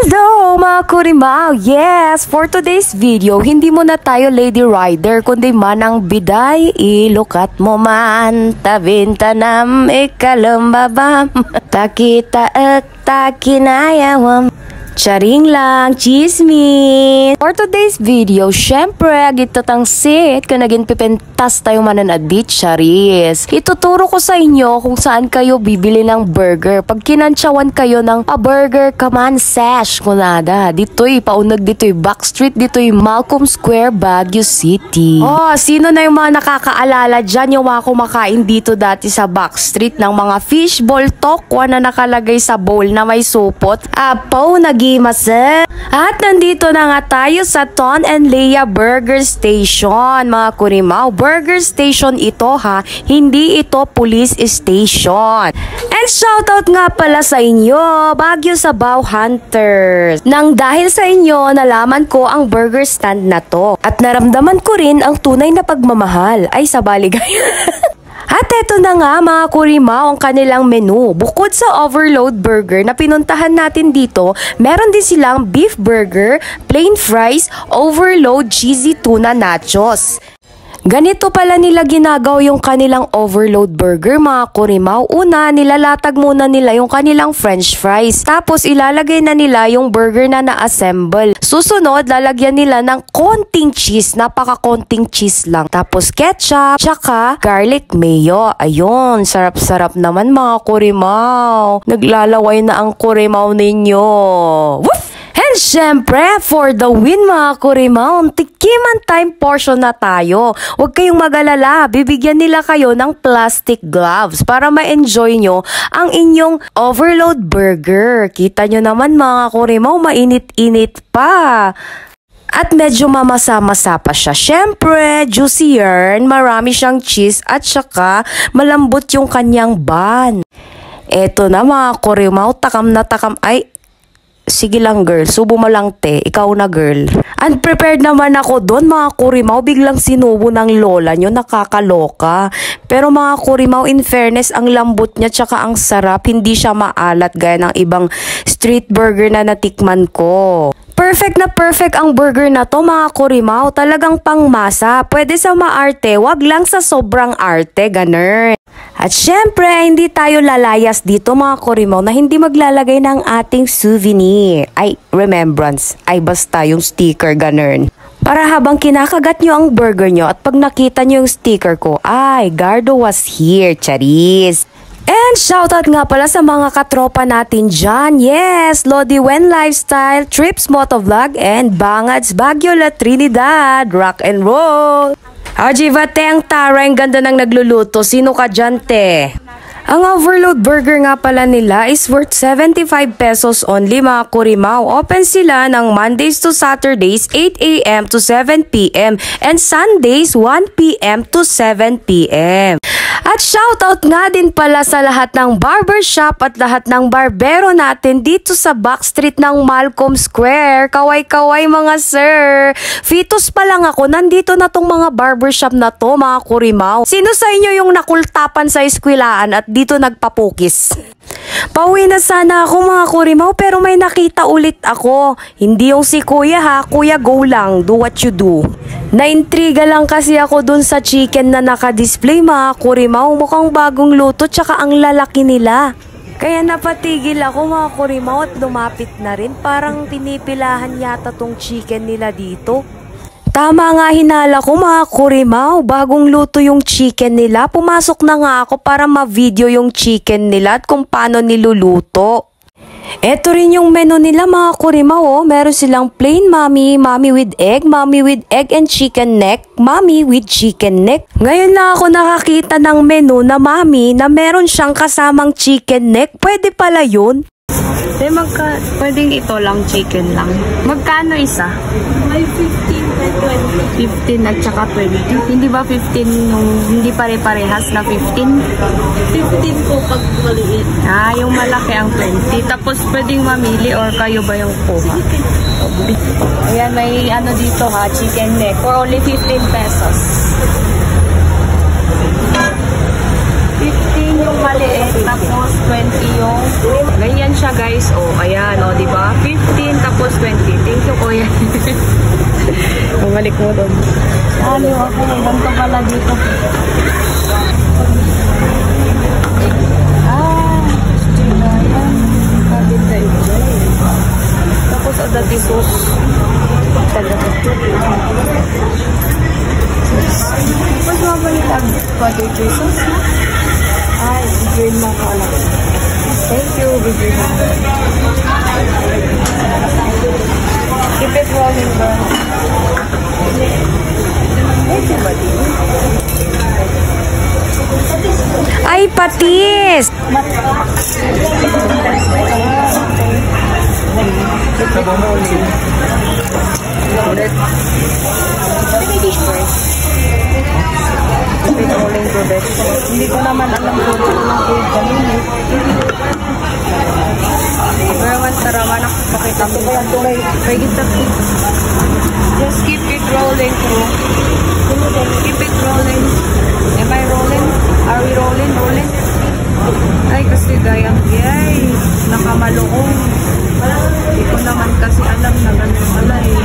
Hello mga kurimaw! Yes! For today's video, hindi mo na tayo lady rider, kundi manang biday. Ilukat mo man, tabintanam, ikalumbabam. Takita at takinayawam. Charing lang, chismis! For today's video, syempre, agitatang sit, kung naging pipentas tayo mananadit, charis. Ituturo ko sa inyo kung saan kayo bibili ng burger. Pag kinantsawan kayo ng pa-burger kaman sesh, kunada. Dito'y paunag, dito'y Backstreet, dito'y Malcolm Square, Baguio City. Oh, sino na yung mga nakakaalala dyan, yung mga kumakain dito dati sa Backstreet ng mga fishball tokwa na nakalagay sa bowl na may supot? Apaw, nagimasa. At nandito na nga tayo sa Ton and Leia Burger Station, mga kurimaw. Burger Station ito ha, hindi ito police station. And shoutout nga pala sa inyo, Baguio Sabaw Hunters. Nang dahil sa inyo, nalaman ko ang burger stand na to. At naramdaman ko rin ang tunay na pagmamahal. Ay, sa baligay. At eto na nga mga kurimaw ang kanilang menu. Bukod sa overload burger na pinuntahan natin dito, meron din silang beef burger, plain fries, overload cheesy tuna nachos. Ganito pala nila ginagawa yung kanilang overload burger mga kurimaw. Una, nilalatag muna nila yung kanilang french fries. Tapos ilalagay na nila yung burger na na-assemble. Susunod, lalagyan nila ng konting cheese. Napaka-konting cheese lang. Tapos ketchup, tsaka garlic mayo. Ayun, sarap-sarap naman mga kurimaw. Naglalaway na ang kurimaw ninyo. Woof! And syempre, for the win mga kurimaw, tikiman time portion na tayo. Huwag kayong mag-alala, bibigyan nila kayo ng plastic gloves para ma-enjoy nyo ang inyong overload burger. Kita nyo naman mga kurimaw, mainit-init pa. At medyo mamasa-masa pa siya. Syempre, juicy yarn, marami siyang cheese at saka malambot yung kanyang bun. Eto na mga kurimaw, takam na takam. Ay, sige lang girl, subo mo lang te, ikaw na girl. Unprepared naman ako doon mga kurimaw, biglang sinubo ng lola nyo, nakakaloka. Pero mga kurimaw, in fairness, ang lambot niya tsaka ang sarap, hindi siya maalat gaya ng ibang street burger na natikman ko. Perfect na perfect ang burger na to mga kurimaw, talagang pangmasa. Pwede sa maarte, wag lang sa sobrang arte, ganun. At syempre, hindi tayo lalayas dito mga kurimaw na hindi maglalagay ng ating souvenir. Ay, remembrance. Ay, basta yung sticker, ganun. Para habang kinakagat nyo ang burger nyo at pag nakita nyo yung sticker ko, ay, Gardo was here, charis. And shoutout nga pala sa mga katropa natin dyan. Yes, Lodi Wen Lifestyle, Trips Motovlog, and Bangads Baguio La Trinidad. Rock and roll! Ajivate ang Tara, ang ganda ng nagluluto. Sino ka dyan, te? Ang overload burger nga pala nila is worth 75 pesos only mga kurimaw. Open sila ng Mondays to Saturdays 8 a.m. to 7 p.m. and Sundays 1 p.m. to 7 p.m. At shoutout nga din pala sa lahat ng barbershop at lahat ng barbero natin dito sa Backstreet ng Malcolm Square. Kaway-kaway mga sir. Fitos pa lang ako, nandito na tong mga barbershop na to mga kurimaw. Sino sa inyo yung nakultapan sa eskwelaan at dito nagpapukis? Pauwi na sana ako mga kurimaw pero may nakita ulit ako. Hindi yung si kuya ha, kuya go lang, do what you do. Naintriga lang kasi ako dun sa chicken na nakadisplay mga kurimaw. Mukhang bagong luto tsaka ang lalaki nila. Kaya napatigil ako mga kurimaw at lumapit na rin. Parang pinipilahan yata tong chicken nila dito. Tama nga hinala ko mga kurimaw, bagong luto yung chicken nila. Pumasok na nga ako para ma-video yung chicken nila at kung paano niluluto. Eto rin yung menu nila mga kurimaw oh. Meron silang plain mami, mami with egg and chicken neck, mami with chicken neck. Ngayon na ako nakakita ng menu na mami na meron siyang kasamang chicken neck. Pwede pala yun. Pwedeng ito lang, chicken lang. Magkano isa? May 15 and 20. 15 at saka 20. Hindi ba 15 yung hindi pare-parehas na 15? 15 po pag maliit. Ah, yung malaki ang 20. Tapos pwedeng mamili or kayo ba yung kuha? Ayan, may ano dito ha, chicken neck for only 15 pesos. 15 yung maliit, tapos 20 yung ganyan siya guys. Oh, ayan, oh, di ba? 15 Sige. Bumalik mo doon. Aliw ako. Ganito pala dito. Tapos ada tisos. Mas mabalik ang pati tisos. Ay, green mo ko lang. Thank you, bigay mo. Keep it rolling, bro. Thank you, buddy. Ay, patis! Ulit. Pinulong ko din. Hindi ko naman alam kung ano ng grade kanina. Pero once taraman ako, pakita mo. Pwede sa feet. Just keep it rolling through. Keep it rolling. Am I rolling? Are we rolling? Rolling? Ay, kasi gayang yay. Nakamalukong. Hindi ko naman kasi alam na ganun pala eh.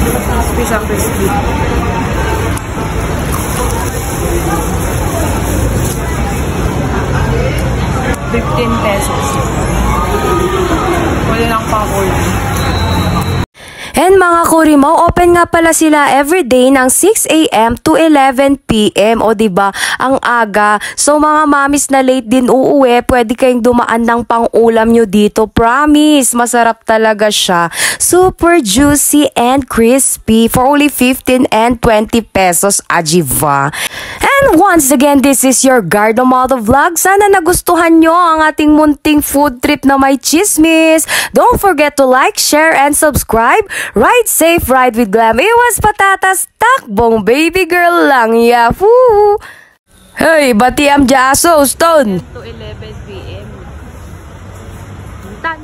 Natin ang pizza crispy. 15 pesos. Wala lang pang-ulam. And mga Kurimaw, open nga pala sila everyday ng 6 a.m. to 11 p.m. O diba, ang aga. So mga mamis na late din uuwi, pwede kayong dumaan ng pang-ulam nyo dito. Promise, masarap talaga siya. Super juicy and crispy for only 15 and 20 pesos ajiva. And once again, this is your Gardo Moto Vlog. Sana nagustuhan nyo ang ating munting food trip na may chismis. Don't forget to like, share, and subscribe. Ride safe, ride with glam. Iwas patatas, takbong baby girl lang. Yahoo! Hey, bati am jaso, Stone. 10 to 11 p.m. Tan